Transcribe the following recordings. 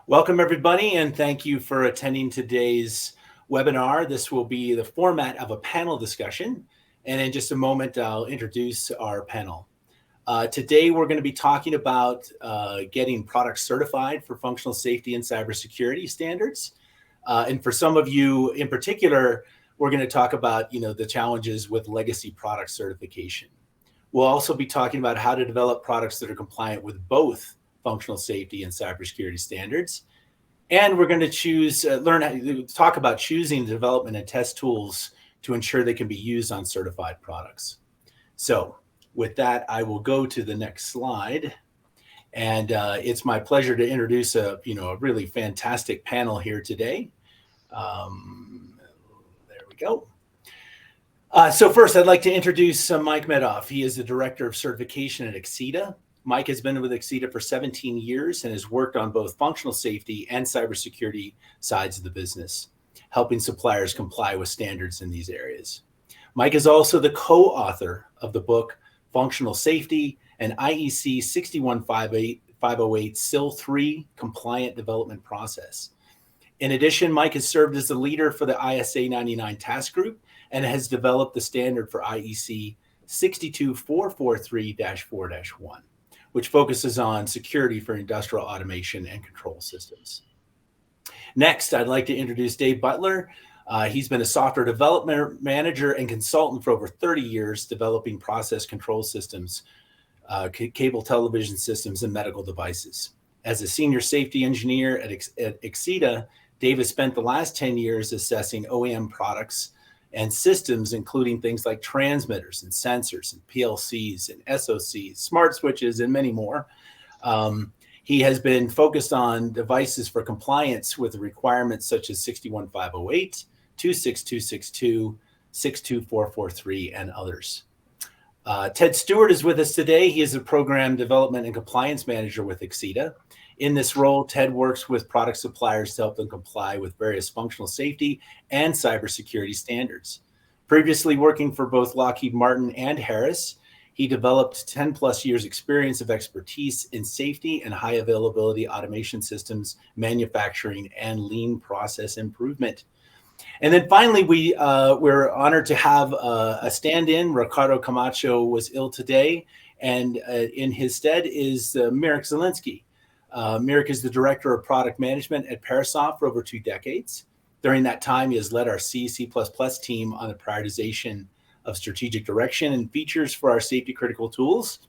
Welcome, everybody, and thank you for attending today's webinar. This will be the format of a panel discussion, and in just a moment, I'll introduce our panel. Today, we're going to be talking about getting products certified for functional safety and cybersecurity standards. And for some of you in particular, we're going to talk about the challenges with legacy product certification. We'll also be talking about how to develop products that are compliant with both functional safety and cybersecurity standards. And we're going to talk about choosing the development and test tools to ensure they can be used on certified products. So with that, I will go to the next slide. And it's my pleasure to introduce a really fantastic panel here today. There we go. So first, I'd like to introduce Mike Medoff. He is the Director of Certification at Exida. Mike has been with Exida for 17 years and has worked on both functional safety and cybersecurity sides of the business, helping suppliers comply with standards in these areas. Mike is also the co-author of the book Functional Safety and IEC 61508 SIL 3 Compliant Development Process. In addition, Mike has served as the leader for the ISA 99 task group and has developed the standard for IEC 62443-4-1. Which focuses on security for industrial automation and control systems. Next, I'd like to introduce Dave Butler. He's been a software development manager and consultant for over 30 years, developing process control systems, cable television systems, and medical devices. As a senior safety engineer at Exida, Dave has spent the last 10 years assessing OEM products and systems, including things like transmitters and sensors and PLCs and SOCs, smart switches, and many more. He has been focused on devices for compliance with requirements such as 61508, 26262, 62443, and others. Ted Stewart is with us today. He is a program development and compliance manager with Exida. In this role, Ted works with product suppliers to help them comply with various functional safety and cybersecurity standards. Previously working for both Lockheed Martin and Harris, he developed 10 plus years experience of expertise in safety and high availability automation systems, manufacturing, and lean process improvement. And then finally, we're honored to have a stand-in. Ricardo Camacho was ill today, and in his stead is Mirek Zielinski. Mirek is the Director of Product Management at Parasoft for over 2 decades. During that time, he has led our C team on the prioritization of strategic direction and features for our safety critical tools.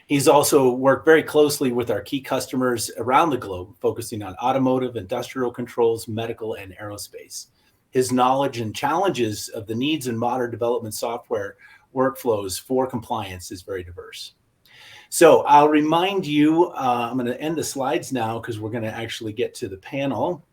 He's also worked very closely with our key customers around the globe, focusing on automotive, industrial controls, medical, and aerospace. His knowledge and challenges of the needs in modern development software workflows for compliance is very diverse. So I'll remind you, I'm going to end the slides now because we're going to actually get to the panel.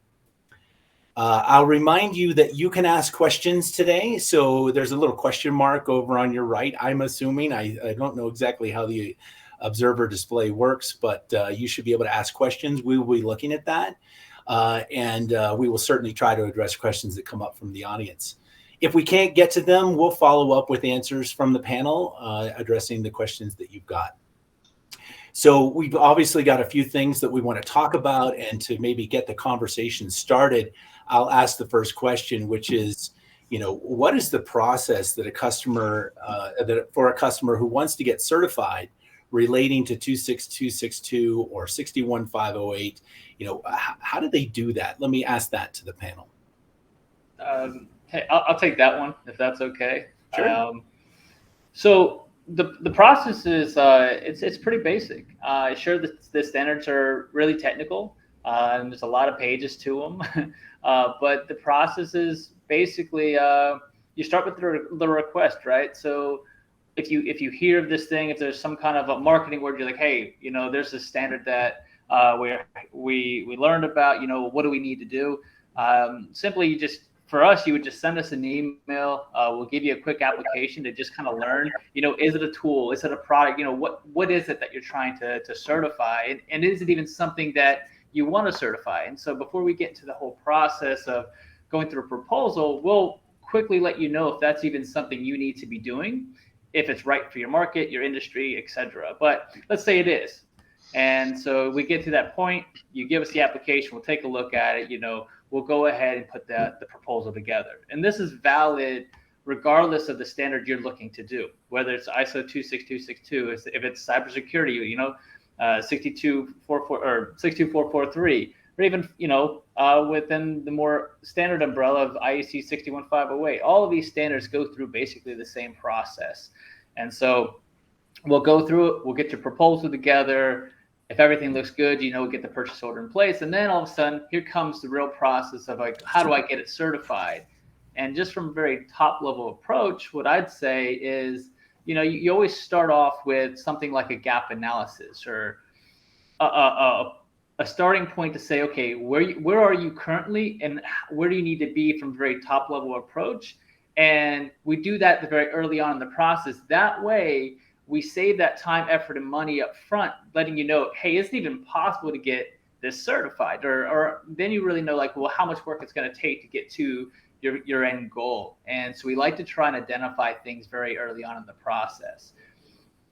I'll remind you that you can ask questions today. So there's a little question mark over on your right. I'm assuming, I don't know exactly how the observer display works, but you should be able to ask questions. We will be looking at that. And we will certainly try to address questions that come up from the audience. If we can't get to them, we'll follow up with answers from the panel addressing the questions that you've got. So we've obviously got a few things that we want to talk about, and to maybe get the conversation started, I'll ask the first question, which is, what is the process that for a customer who wants to get certified relating to 26262 or 61508? How do they do that? Let me ask that to the panel. Hey, I'll take that one if that's okay. Sure. So the process is it's pretty basic. Sure, the standards are really technical, and there's a lot of pages to them. But the process is basically you start with the request, right? So if you hear of this thing, if there's some kind of a marketing word, you're like, hey, there's this standard that we learned about. What do we need to do? Simply, for us, you would just send us an email. We'll give you a quick application to just kind of learn, is it a tool? Is it a product? What is it that you're trying to certify? And is it even something that you want to certify? And so before we get into the whole process of going through a proposal, we'll quickly let you know if that's even something you need to be doing, if it's right for your market, your industry, etc. But let's say it is. And so we get to that point, you give us the application, we'll take a look at it, we'll go ahead and put the proposal together. And this is valid regardless of the standard you're looking to do, whether it's ISO 26262, if it's cybersecurity, 62444 or 62443, or even, within the more standard umbrella of IACS 61508. All of these standards go through basically the same process. And so we'll go through it, we'll get your proposal together. If everything looks good, we'll get the purchase order in place. And then all of a sudden, here comes the real process of like, how do I get it certified? And just from a very top level approach, what I'd say is, you always start off with something like a gap analysis or a starting point to say, okay, where are you currently and where do you need to be from a very top level approach? And we do that very early on in the process. That way, we save that time, effort, and money up front, letting you know, hey, is it even possible to get this certified? Or then you really know, like, well, how much work it's going to take to get to your end goal. And so we like to try and identify things very early on in the process.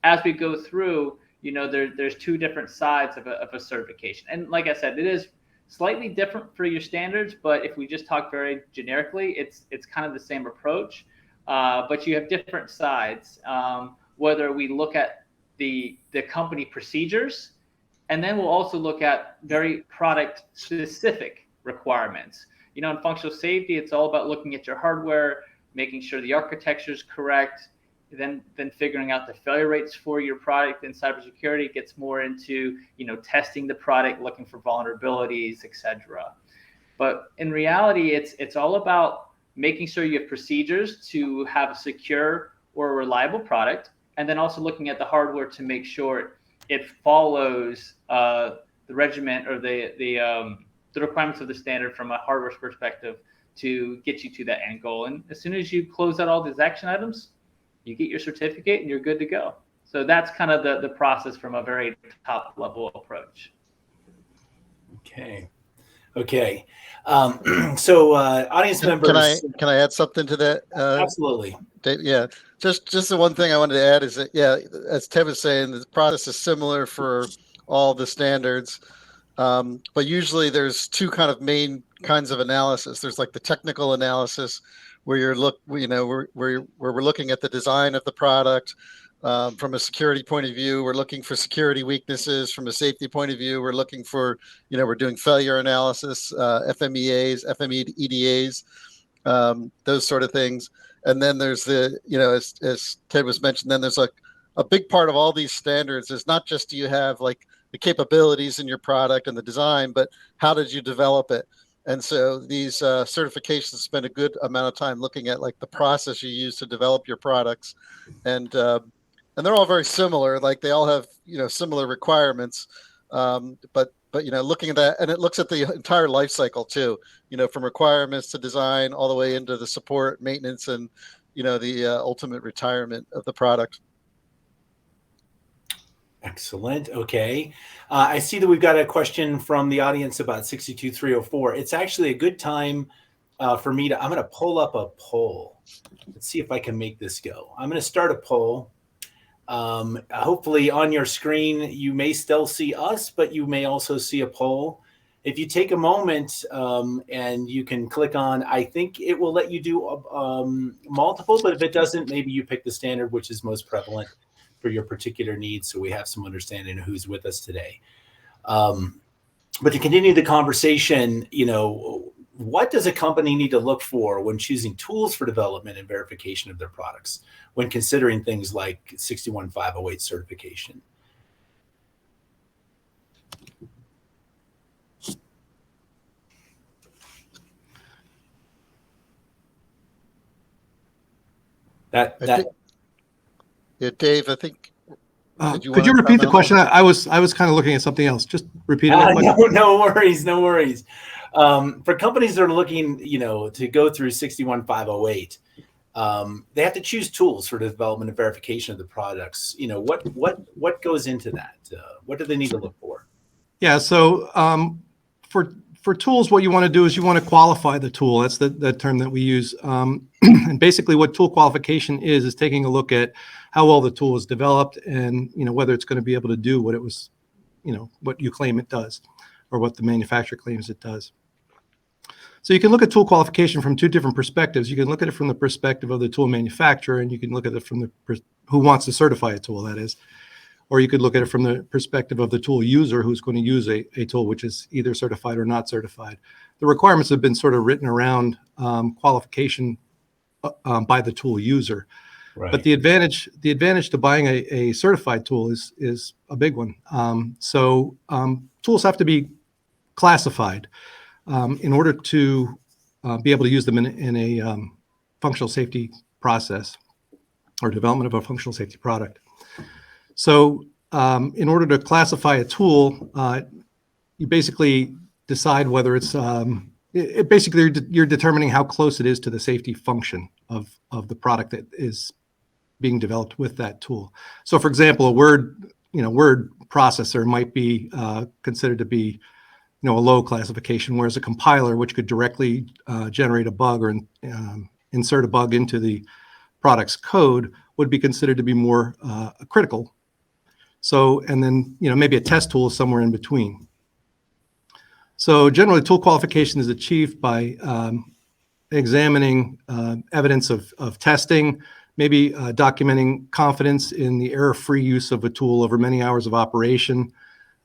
As we go through, there's two different sides of a certification. And like I said, it is slightly different for your standards, but if we just talk very generically, it's kind of the same approach. But you have different sides. Whether we look at the company procedures, and then we'll also look at very product specific requirements. In functional safety, it's all about looking at your hardware, making sure the architecture is correct, then figuring out the failure rates for your product. And cybersecurity gets more into, testing the product, looking for vulnerabilities, etc. But in reality, it's all about making sure you have procedures to have a secure or a reliable product, and then also looking at the hardware to make sure it follows the regiment or the requirements of the standard from a hardware perspective to get you to that end goal. And as soon as you close out all these action items, you get your certificate and you're good to go. So that's kind of the process from a very top level approach. Okay. So audience members. Can I add something to that? Absolutely. Dave, yeah. Just the one thing I wanted to add is that, yeah, as Ted was saying, the process is similar for all the standards. But usually there's two kind of main kinds of analysis. There's like the technical analysis where where we're looking at the design of the product. From a security point of view, we're looking for security weaknesses. From a safety point of view, we're looking for, we're doing failure analysis, FMEAs, FMEDAs, those sort of things. And then there's as Ted was mentioned, then there's like a big part of all these standards is not just do you have like the capabilities in your product and the design, but how did you develop it? And so these certifications spend a good amount of time looking at like the process you use to develop your products, and they're all very similar. Like they all have similar requirements, but looking at that, and it looks at the entire life cycle too. From requirements to design all the way into the support, maintenance, and the ultimate retirement of the product. Excellent. Okay. I see that we've got a question from the audience about 62304. It's actually a good time for me I'm going to pull up a poll. Let's see if I can make this go. I'm going to start a poll. Hopefully on your screen, you may still see us, but you may also see a poll. If you take a moment and you can click on, I think it will let you do multiple, but if it doesn't, maybe you pick the standard, which is most prevalent for your particular needs, so we have some understanding of who's with us today. But to continue the conversation, what does a company need to look for when choosing tools for development and verification of their products when considering things like 61508 certification? Yeah, Dave, I think. Could you repeat the question? I was kind of looking at something else. Just repeat it. No worries. For companies that are looking, to go through 61508, they have to choose tools for the development and verification of the products. What goes into that? What do they need to look for? Yeah. So for tools, what you want to do is you want to qualify the tool. That's the term that we use. And basically what tool qualification is taking a look at how well the tool is developed and, whether it's going to be able to do what it was what you claim it does, or what the manufacturer claims it does. So you can look at tool qualification from two different perspectives. You can look at it from the perspective of the tool manufacturer, and you can look at it from the who wants to certify a tool, that is. Or you could look at it from the perspective of the tool user who's going to use a tool which is either certified or not certified. The requirements have been sort of written around qualification by the tool user. Right. But the advantage to buying a certified tool is a big one. Tools have to be classified in order to be able to use them in a functional safety process or development of a functional safety product. So in order to classify a tool, you basically decide whether it's, basically you're determining how close it is to the safety function of the product that is being developed with that tool. So for example, a word processor might be considered to be a low classification, whereas a compiler, which could directly generate a bug or insert a bug into the product's code, would be considered to be more critical. So, and then, maybe a test tool is somewhere in between. So generally, tool qualification is achieved by examining evidence of testing, maybe documenting confidence in the error-free use of a tool over many hours of operation,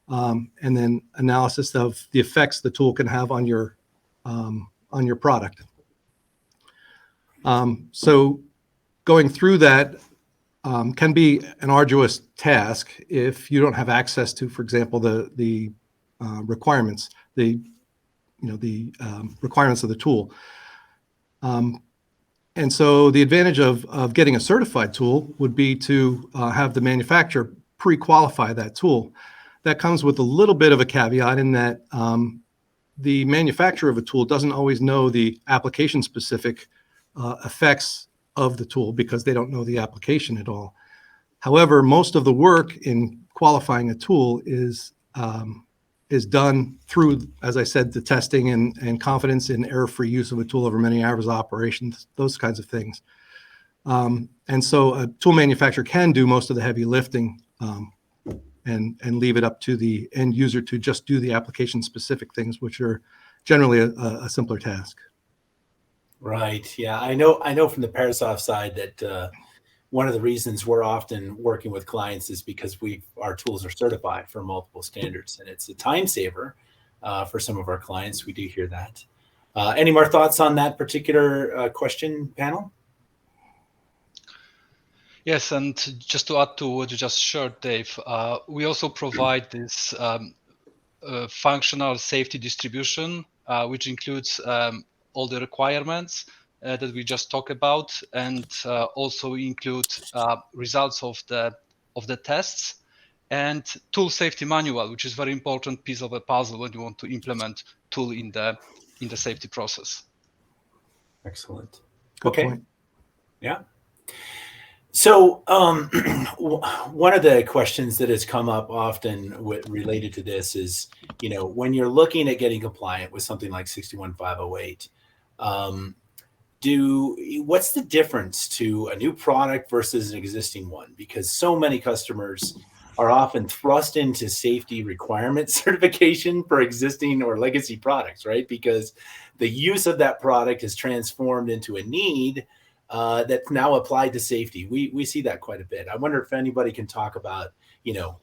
and then analysis of the effects the tool can have on your product. So going through that can be an arduous task if you don't have access to, for example, the requirements, the requirements of the tool. And so the advantage of getting a certified tool would be to have the manufacturer pre-qualify that tool. That comes with a little bit of a caveat in that the manufacturer of a tool doesn't always know the application-specific effects of the tool because they don't know the application at all. However, most of the work in qualifying a tool is done through, as I said, the testing and confidence in error-free use of a tool over many hours of operations, those kinds of things. And so a tool manufacturer can do most of the heavy lifting and leave it up to the end user to just do the application-specific things, which are generally a simpler task. Right. Yeah, I know from the Parasoft side that one of the reasons we're often working with clients is because our tools are certified for multiple standards, and it's a time saver for some of our clients. We do hear that. Any more thoughts on that particular question, panel? Yes, and just to add to what you just shared, Dave, we also provide this functional safety distribution, which includes all the requirements that we just talked about, and also include results of the tests and tool safety manual, which is a very important piece of a puzzle when you want to implement tool in the safety process. Excellent. Good Okay. point. Yeah. So one of the questions that has come up often related to this is, when you're looking at getting compliant with something like 61508, what's the difference to a new product versus an existing one? Because so many customers are often thrust into safety requirement certification for existing or legacy products, right? Because the use of that product has transformed into a need that's now applied to safety. We see that quite a bit. I wonder if anybody can talk about,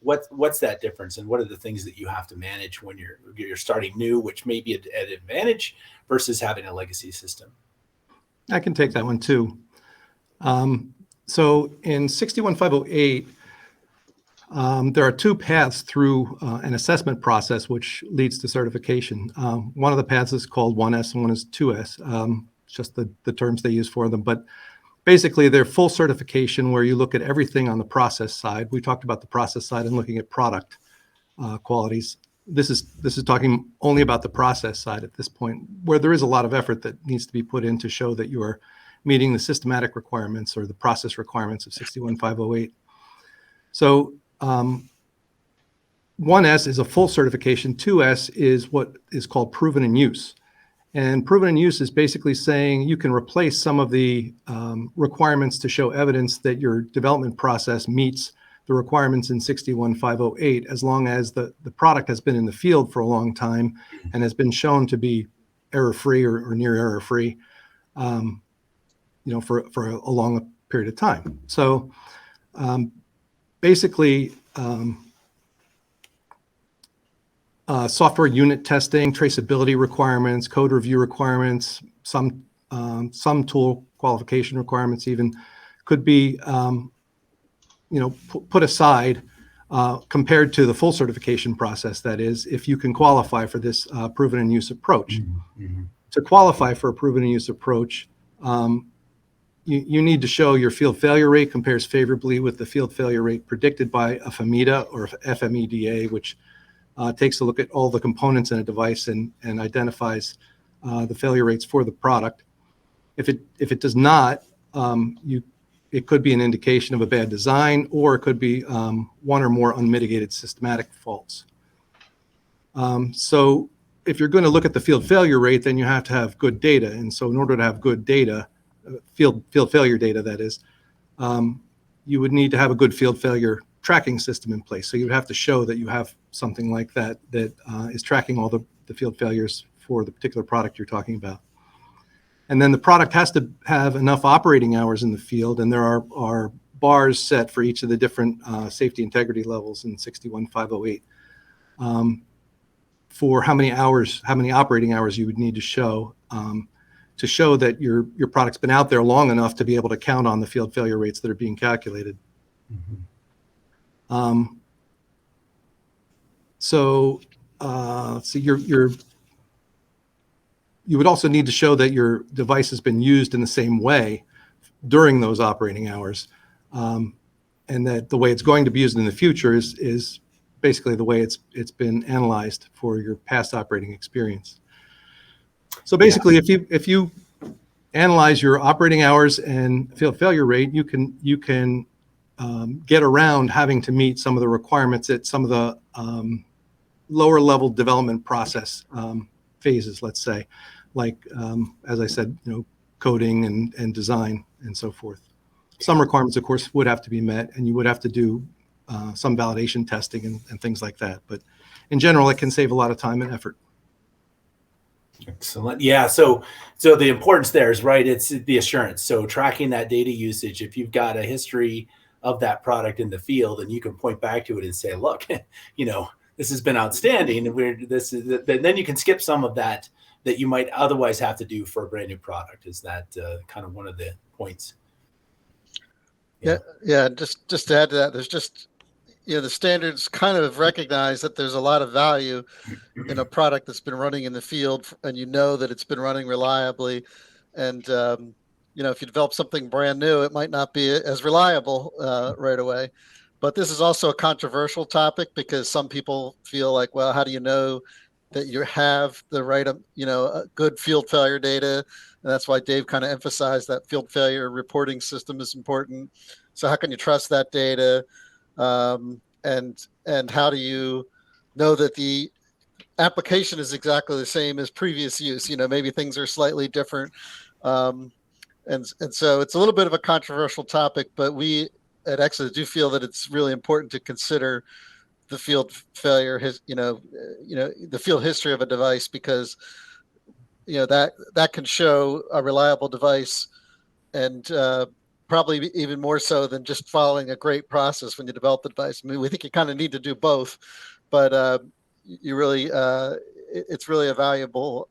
what's that difference and what are the things that you have to manage when you're starting new, which may be an advantage versus having a legacy system. I can take that one too. So in 61508, there are two paths through an assessment process which leads to certification. One of the paths is called 1S and one is 2S. Just the terms they use for them, but basically they're full certification where you look at everything on the process side. We talked about the process side and looking at product qualities. This is talking only about the process side at this point, where there is a lot of effort that needs to be put in to show that you are meeting the systematic requirements or the process requirements of 61508. So 1S is a full certification. 2S is what is called proven in use. And proven in use is basically saying you can replace some of the requirements to show evidence that your development process meets the requirements in 61508, as long as the product has been in the field for a long time and has been shown to be error-free or near error-free, for a long period of time. So basically, software unit testing, traceability requirements, code review requirements, some tool qualification requirements even could be put aside compared to the full certification process. That is, if you can qualify for this proven in use approach. Mm-hmm. To qualify for a proven in use approach, you need to show your field failure rate compares favorably with the field failure rate predicted by a FMEDA or FMEDA, which takes a look at all the components in a device and identifies the failure rates for the product. If it does not, it could be an indication of a bad design, or it could be one or more unmitigated systematic faults. So if you're going to look at the field failure rate, then you have to have good data. And so in order to have good data, field failure data, that is, you would need to have a good field failure tracking system in place. So you would have to show that you have something like that is tracking all the field failures for the particular product you're talking about. And then the product has to have enough operating hours in the field, and there are bars set for each of the different safety integrity levels in 61508 for how many operating hours you would need to show that your product's been out there long enough to be able to count on the field failure rates that are being calculated. Mm-hmm. So let's see, you would also need to show that your device has been used in the same way during those operating hours, and that the way it's going to be used in the future is basically the way it's been analyzed for your past operating experience. So basically, if you analyze your operating hours and field failure rate, you can get around having to meet some of the requirements at some of the lower level development process phases, let's say, like as I said, coding and design and so forth. Some requirements, of course, would have to be met, and you would have to do some validation testing and things like that. But in general, it can save a lot of time and effort. Excellent. Yeah. So the importance there is, right, it's the assurance. So tracking that data usage, if you've got a history of that product in the field, and you can point back to it and say, look, this has been outstanding. Then you can skip some of that you might otherwise have to do for a brand new product. Is that kind of one of the points? Yeah. Just to add to that, there's just, the standards kind of recognize that there's a lot of value in a product that's been running in the field, and that it's been running reliably. And, if you develop something brand new, it might not be as reliable right away. But this is also a controversial topic, because some people feel like, well, how do you know that you have the right, good field failure data? And that's why Dave kind of emphasized that field failure reporting system is important. So how can you trust that data? And how do you know that the application is exactly the same as previous use? Maybe things are slightly different. And so it's a little bit of a controversial topic, but we at exida do feel that it's really important to consider the field failure, the field history of a device, because that can show a reliable device, and probably even more so than just following a great process when you develop the device. I mean, we think you kind of need to do both, but you really, it's really a valuable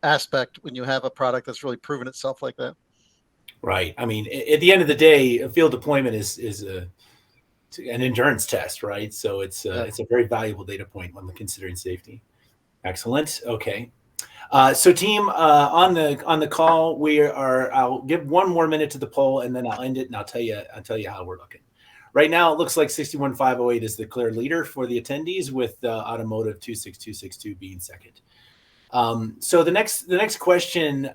aspect when you have a product that's really proven itself like that. Right. I mean, at the end of the day, a field deployment is an endurance test, right? So it's a very valuable data point when considering safety. Excellent. Okay. So team, on the call, I'll give one more minute to the poll, and then I'll end it, and I'll tell you how we're looking. Right now, it looks like 61508 is the clear leader for the attendees, with automotive 26262 being second. So the next question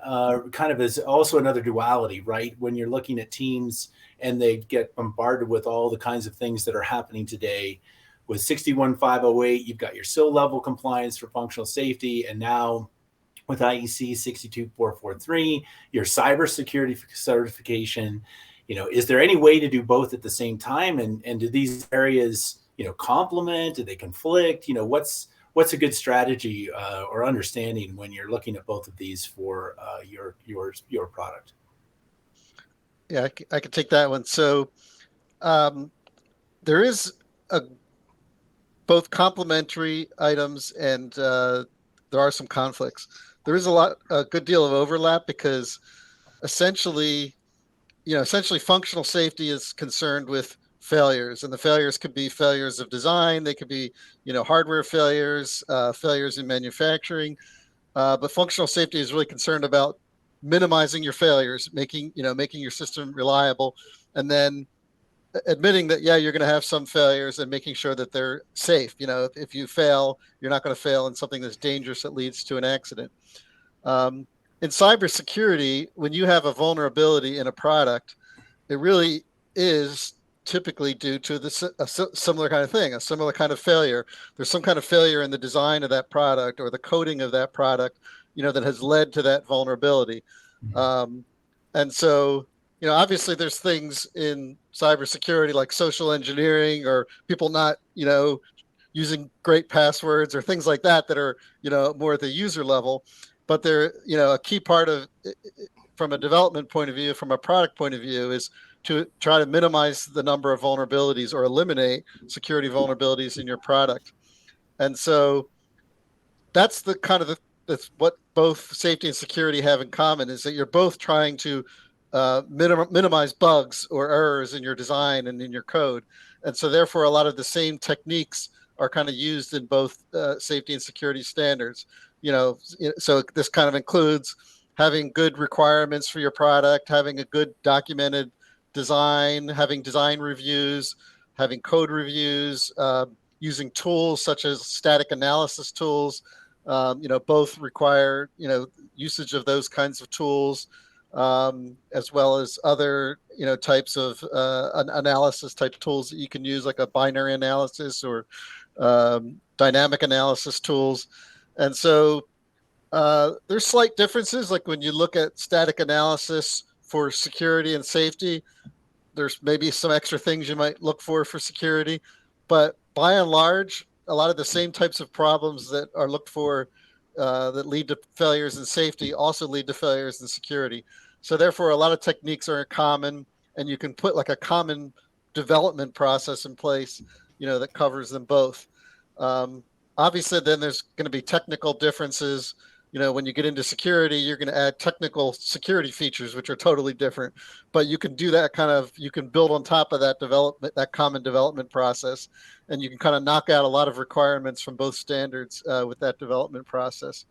kind of is also another duality, right? When you're looking at teams and they get bombarded with all the kinds of things that are happening today. With 61508, you've got your SIL level compliance for functional safety, and now with IEC 62443, your cybersecurity certification. Is there any way to do both at the same time? And do these areas, complement? Do they conflict? What's a good strategy or understanding when you're looking at both of these for your product? Yeah, I could take that one. So there is both complementary items, and there are some conflicts. There is a good deal of overlap, because essentially functional safety is concerned with failures, and the failures could be failures of design. They could be, hardware failures, failures in manufacturing. But functional safety is really concerned about minimizing your failures, making your system reliable, and then admitting that, yeah, you're going to have some failures, and making sure that they're safe. If you fail, you're not going to fail in something that's dangerous that leads to an accident. In cybersecurity, when you have a vulnerability in a product, it really is typically due to a similar kind of thing, a similar kind of failure. There's some kind of failure in the design of that product or the coding of that product, that has led to that vulnerability. And so, obviously there's things in cybersecurity like social engineering, or people not, using great passwords or things like that are, more at the user level. But they're, a key part of, from a development point of view, from a product point of view, is to try to minimize the number of vulnerabilities or eliminate security vulnerabilities in your product. And so that's the kind of that's what both safety and security have in common, is that you're both trying to minimize bugs or errors in your design and in your code. And so therefore, a lot of the same techniques are kind of used in both safety and security standards. So this kind of includes having good requirements for your product, having a good documented design, having design reviews, having code reviews, using tools such as static analysis tools. Both require, usage of those kinds of tools, as well as other, types of analysis type tools that you can use, like a binary analysis or dynamic analysis tools. And so there's slight differences. Like when you look at static analysis for security and safety, there's maybe some extra things you might look for security. But by and large, a lot of the same types of problems that are looked for that lead to failures in safety also lead to failures in security. So therefore, a lot of techniques are common, and you can put like a common development process in place, that covers them both. Obviously, then there's going to be technical differences. When you get into security, you're going to add technical security features, which are totally different. But you can do that you can build on top of that that common development process, and you can kind of knock out a lot of requirements from both standards with that development process.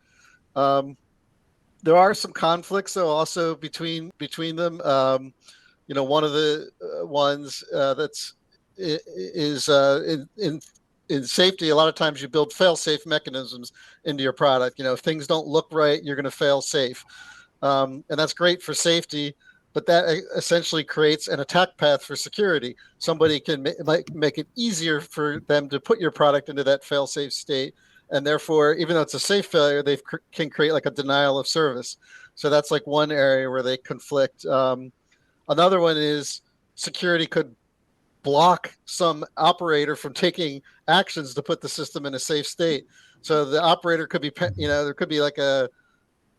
There are some conflicts, though, also between them. One of the ones that's is in safety, a lot of times you build fail-safe mechanisms into your product. If things don't look right, you're going to fail safe. And that's great for safety, but that essentially creates an attack path for security. Somebody can make it easier for them to put your product into that fail-safe state. And therefore, even though it's a safe failure, they can create like a denial of service. So that's like one area where they conflict. Another one is security could block some operator from taking actions to put the system in a safe state. So the operator could be, there could be like a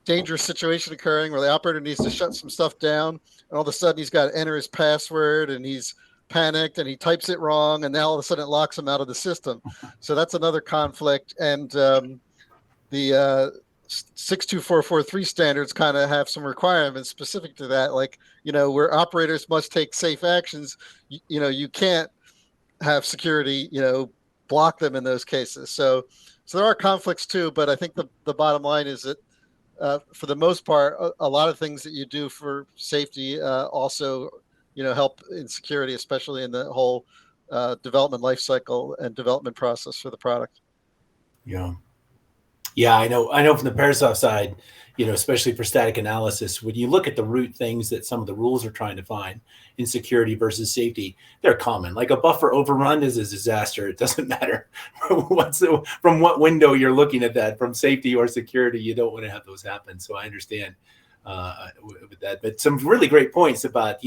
dangerous situation occurring where the operator needs to shut some stuff down, and all of a sudden he's got to enter his password, and he's panicked and he types it wrong, and now all of a sudden it locks him out of the system. So that's another conflict. And the 62443 standards kind of have some requirements specific to that, like, where operators must take safe actions. You can't have security, block them in those cases. So there are conflicts too, but I think the bottom line is that for the most part, a lot of things that you do for safety also, help in security, especially in the whole development lifecycle and development process for the product. Yeah, I know from the Parasoft side, especially for static analysis, when you look at the root things that some of the rules are trying to find in security versus safety, they're common. Like a buffer overrun is a disaster. It doesn't matter from what window you're looking at that, from safety or security, you don't want to have those happen. So I understand with that. But some really great points about,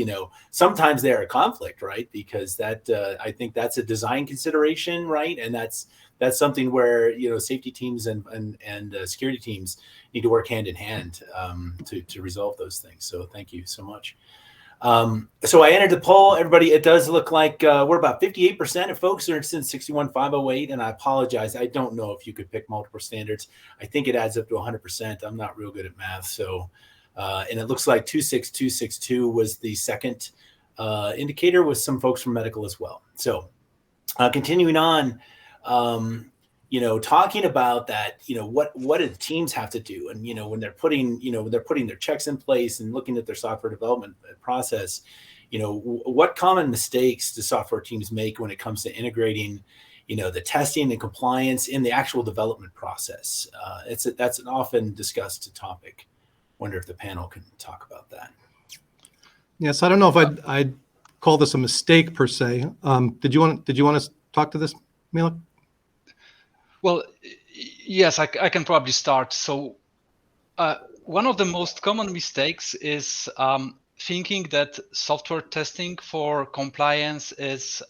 sometimes they're a conflict, right? Because that I think that's a design consideration, right? And that's something where safety teams and security teams need to work hand in hand to resolve those things. So thank you so much. So I entered the poll, everybody. It does look like we're about 58% of folks are interested in 61508, and I apologize. I don't know if you could pick multiple standards. I think it adds up to 100%. I'm not real good at math, so and it looks like 26262 was the second indicator, with some folks from medical as well. So continuing on. Talking about that, what do the teams have to do? And, when they're putting their checks in place and looking at their software development process, what common mistakes do software teams make when it comes to integrating, the testing and compliance in the actual development process? That's an often discussed topic. Wonder if the panel can talk about that. Yes, I don't know if I'd call this a mistake per se. Did you want to talk to this, Mila? Well, yes, I can probably start. So one of the most common mistakes is thinking that software testing for compliance is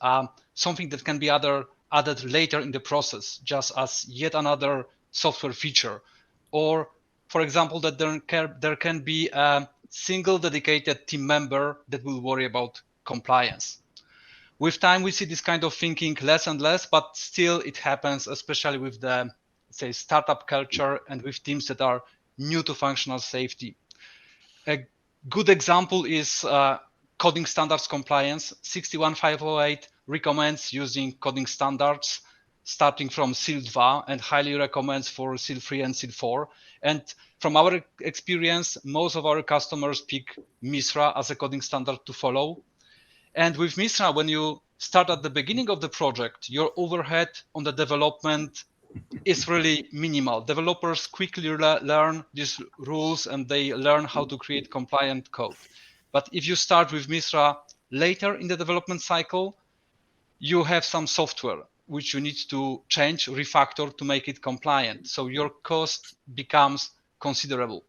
something that can be added later in the process, just as yet another software feature. Or, for example, that there can be a single dedicated team member that will worry about compliance. With time, we see this kind of thinking less and less, but still it happens, especially with the, say, startup culture and with teams that are new to functional safety. A good example is coding standards compliance. 61508 recommends using coding standards starting from SIL 2 and highly recommends for SIL 3 and SIL 4. And from our experience, most of our customers pick MISRA as a coding standard to follow. And with MISRA, when you start at the beginning of the project, your overhead on the development is really minimal. Developers quickly learn these rules and they learn how to create compliant code. But if you start with MISRA later in the development cycle, you have some software which you need to change, refactor to make it compliant. So your cost becomes considerable.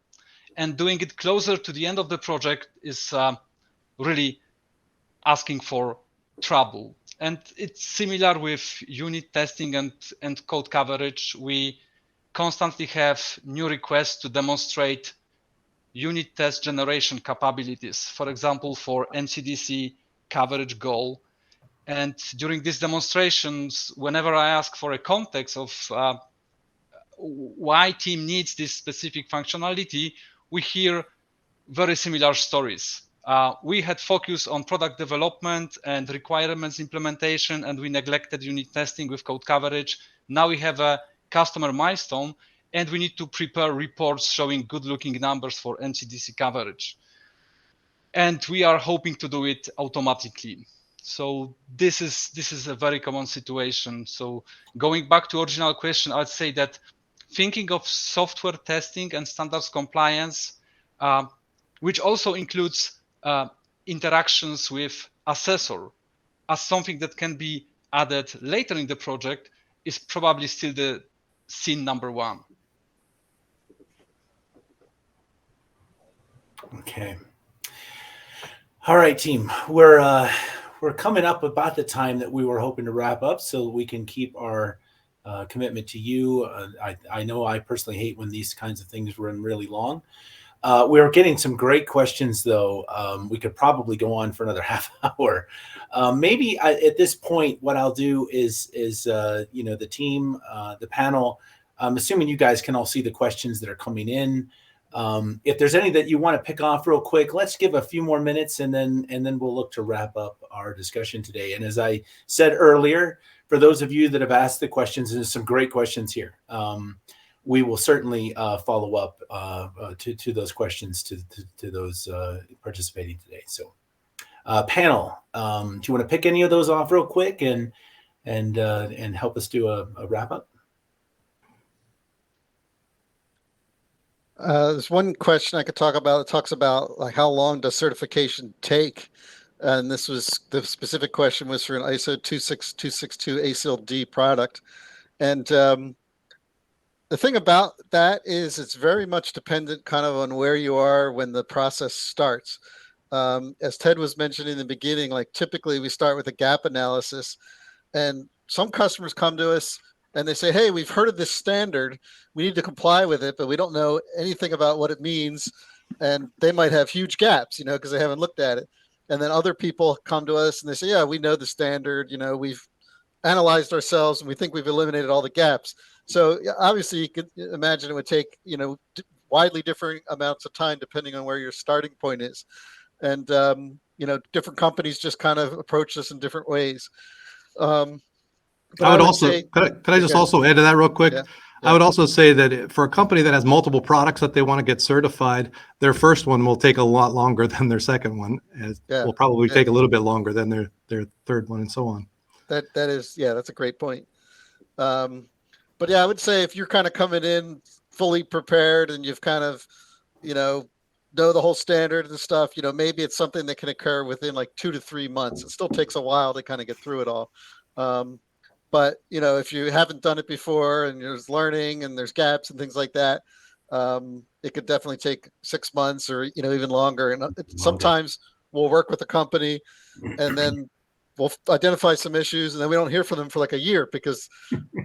And doing it closer to the end of the project is really asking for trouble. And it's similar with unit testing and code coverage. We constantly have new requests to demonstrate unit test generation capabilities, for example, for NCDC coverage goal. And during these demonstrations, whenever I ask for a context of why team needs this specific functionality, we hear very similar stories. We had focused on product development and requirements implementation, and we neglected unit testing with code coverage. Now we have a customer milestone, and we need to prepare reports showing good-looking numbers for NCDC coverage. And we are hoping to do it automatically. So this is a very common situation. So going back to original question, I'd say that thinking of software testing and standards compliance, which also includes interactions with assessor as something that can be added later in the project, is probably still the sin number one. Okay. All right, team. We're coming up about the time that we were hoping to wrap up, so we can keep our commitment to you. I know I personally hate when these kinds of things run really long. We're getting some great questions, though. We could probably go on for another half hour. Maybe at this point, what I'll do is the team, the panel. I'm assuming you guys can all see the questions that are coming in. If there's any that you want to pick off real quick, let's give a few more minutes, and then we'll look to wrap up our discussion today. And as I said earlier, for those of you that have asked the questions, there's some great questions here. We will certainly follow up to those questions to those participating today. So, panel, do you want to pick any of those off real quick and help us do a wrap up? There's one question I could talk about. It talks about like how long does certification take? And this was the specific question was for an ISO 26262 ASIL D product. And the thing about that is it's very much dependent kind of on where you are when the process starts. As Ted was mentioning in the beginning, like typically we start with a gap analysis, and some customers come to us and they say, hey, we've heard of this standard. We need to comply with it, but we don't know anything about what it means. And they might have huge gaps, because they haven't looked at it. And then other people come to us and they say, yeah, we know the standard, we've analyzed ourselves and we think we've eliminated all the gaps. So obviously you could imagine it would take, widely different amounts of time depending on where your starting point is. And, different companies just kind of approach this in different ways. But I would also say, could I just also add to that real quick? Yeah. I would also say that for a company that has multiple products that they want to get certified, their first one will take a lot longer than their second one. Will probably take a little bit longer than their third one, and so on. That is, that's a great point. But I would say if you're kind of coming in fully prepared and you've kind of, know the whole standard and stuff, maybe it's something that can occur within like 2 to 3 months. It still takes a while to kind of get through it all. But if you haven't done it before and there's learning and there's gaps and things like that, it could definitely take 6 months or, even longer. And sometimes we'll work with a company and then we'll identify some issues and then we don't hear from them for like a year because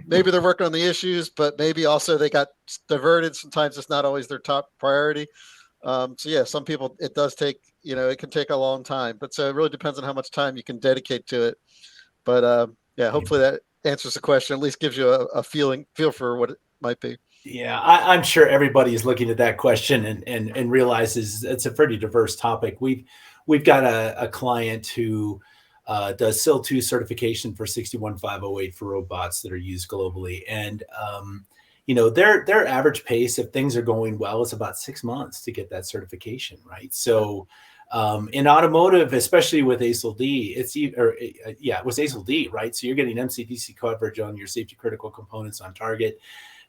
maybe they're working on the issues, but maybe also they got diverted. Sometimes it's not always their top priority. Some people, it does take, it can take a long time, but so it really depends on how much time you can dedicate to it. But hopefully that answers the question, at least gives you a feel for what it might be. Yeah, I'm sure everybody is looking at that question and realizes it's a pretty diverse topic. We've got a client who does SIL 2 certification for 61508 for robots that are used globally. And, their average pace, if things are going well, is about 6 months to get that certification, right? So in automotive, especially with ASIL D, it was ASIL D, right? So you're getting MCDC coverage on your safety critical components on target.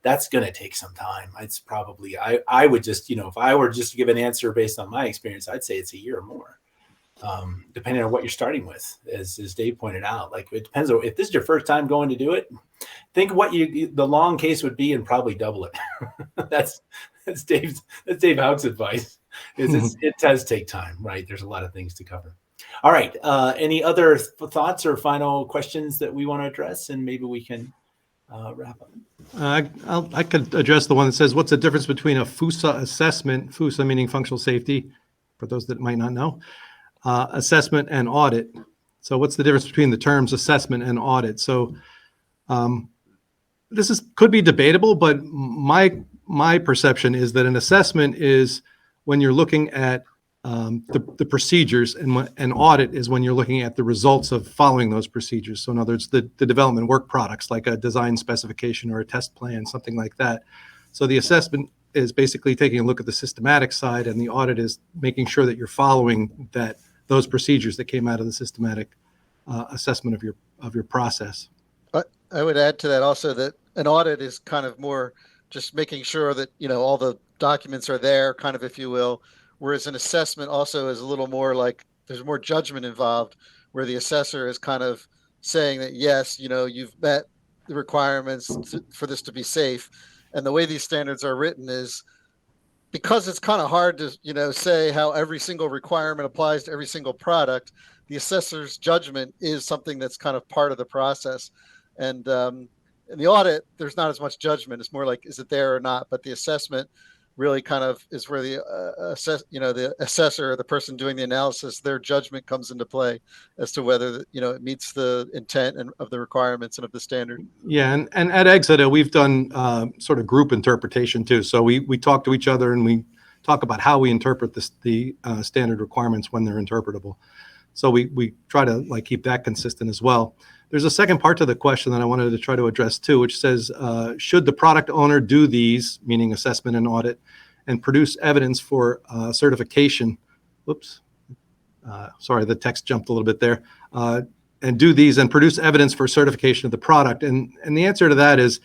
That's going to take some time. It's probably, I would just, if I were just to give an answer based on my experience, I'd say it's a year or more. Depending on what you're starting with, as Dave pointed out. Like it depends on if this is your first time going to do it. Think what the long case would be and probably double it. that's Dave Haug's advice. It does take time, right? There's a lot of things to cover. All right. Any other thoughts or final questions that we want to address, and maybe we can wrap up? I could address the one that says, "What's the difference between a FUSA assessment?" FUSA meaning functional safety, for those that might not know. Assessment and audit. So what's the difference between the terms assessment and audit? So this could be debatable, but my perception is that an assessment is when you're looking at the procedures, and an audit is when you're looking at the results of following those procedures. So in other words, the development work products like a design specification or a test plan, something like that. So the assessment is basically taking a look at the systematic side, and the audit is making sure that you're following those procedures that came out of the systematic assessment of your process. But I would add to that also that an audit is kind of more just making sure that all the documents are there, kind of, if you will. Whereas an assessment also is a little more like there's more judgment involved, where the assessor is kind of saying that yes, you've met the requirements for this to be safe. And the way these standards are written is, because it's kind of hard to, say how every single requirement applies to every single product, the assessor's judgment is something that's kind of part of the process. And in the audit, there's not as much judgment. It's more like, is it there or not? But the assessment really kind of is where the the assessor or the person doing the analysis, their judgment comes into play as to whether it meets the intent of the requirements and of the standard. Yeah, and at Exida we've done sort of group interpretation too. So we talk to each other and we talk about how we interpret the standard requirements when they're interpretable. So we try to keep that consistent as well. There's a second part to the question that I wanted to try to address too, which says, should the product owner do these, meaning assessment and audit, and produce evidence for certification? Whoops. Sorry, the text jumped a little bit there. And do these and produce evidence for certification of the product. And the answer to that is,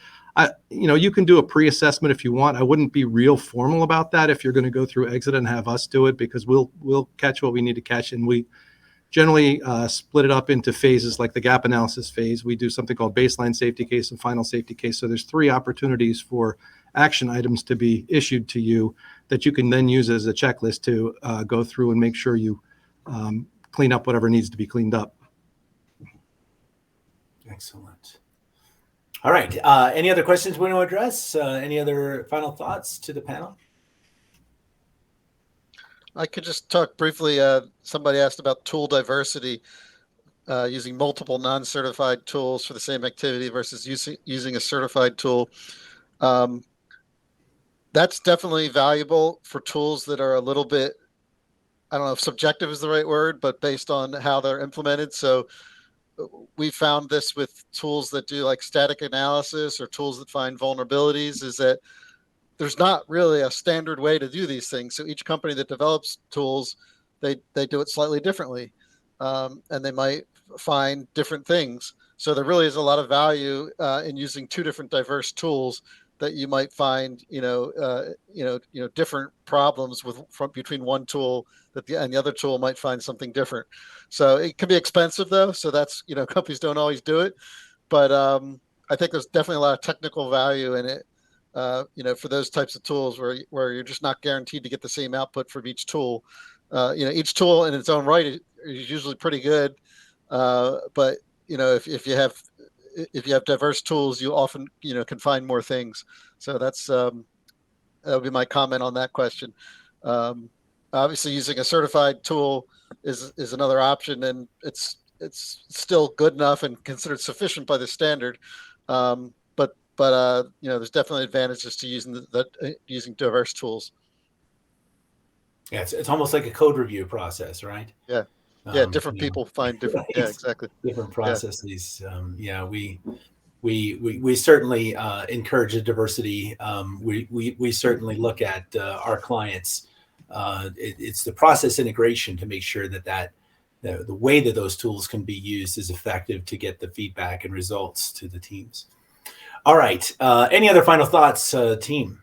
you can do a pre-assessment if you want. I wouldn't be real formal about that if you're going to go through Exida and have us do it, because we'll catch what we need to catch, and we generally split it up into phases, like the gap analysis phase. We do something called baseline safety case and final safety case. So there's 3 opportunities for action items to be issued to you that you can then use as a checklist to go through and make sure you clean up whatever needs to be cleaned up. Excellent. All right. Any other questions we want to address? Any other final thoughts to the panel? I could just talk briefly. Somebody asked about tool diversity, using multiple non-certified tools for the same activity versus using a certified tool. That's definitely valuable for tools that are a little bit, I don't know if subjective is the right word, but based on how they're implemented. So we found this with tools that do like static analysis or tools that find vulnerabilities, is that there's not really a standard way to do these things. So each company that develops tools, they do it slightly differently, and they might find different things. So there really is a lot of value in using two different diverse tools that you might find, different problems between one tool and the other tool might find something different. So it can be expensive though. So that's, companies don't always do it, but I think there's definitely a lot of technical value in it. For those types of tools where you're just not guaranteed to get the same output from each tool. Each tool in its own right is usually pretty good, but if you have diverse tools, you often can find more things. So that would be my comment on that question. Obviously, using a certified tool is another option, and it's still good enough and considered sufficient by the standard. But there's definitely advantages to using diverse tools. Yeah, it's almost like a code review process, right? Yeah, different people find different. Yeah, exactly. Different processes. We certainly encourage the diversity. We certainly look at our clients. It's the process integration to make sure that the way that those tools can be used is effective to get the feedback and results to the teams. All right. Any other final thoughts, team?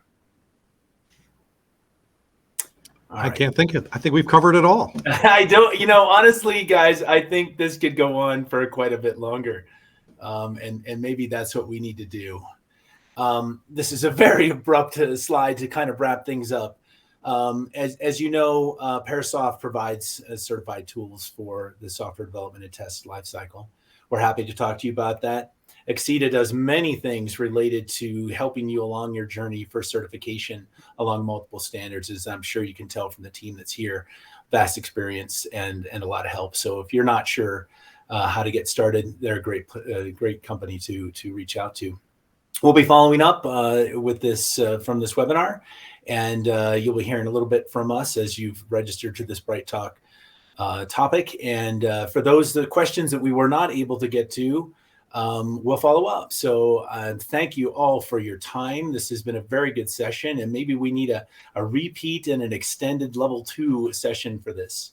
I can't think of it. I think we've covered it all. I don't, honestly, guys, I think this could go on for quite a bit longer. And maybe that's what we need to do. This is a very abrupt slide to kind of wrap things up. As you know, Parasoft provides certified tools for the software development and test lifecycle. We're happy to talk to you about that. Exida does many things related to helping you along your journey for certification along multiple standards, as I'm sure you can tell from the team that's here. Vast experience and a lot of help. So if you're not sure how to get started, they're a great company to reach out to. We'll be following up with this from this webinar, and you'll be hearing a little bit from us as you've registered to this Bright Talk topic. And for the questions that we were not able to get to, we'll follow up. So thank you all for your time. This has been a very good session, and maybe we need a repeat and an extended level 2 session for this.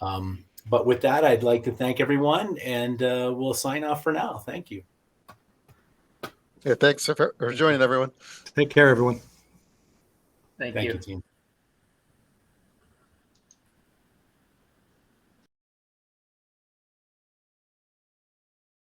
But with that, I'd like to thank everyone, and we'll sign off for now. Thank you. Yeah, thanks for joining, everyone. Take care, everyone. Thank Thank you. you, team.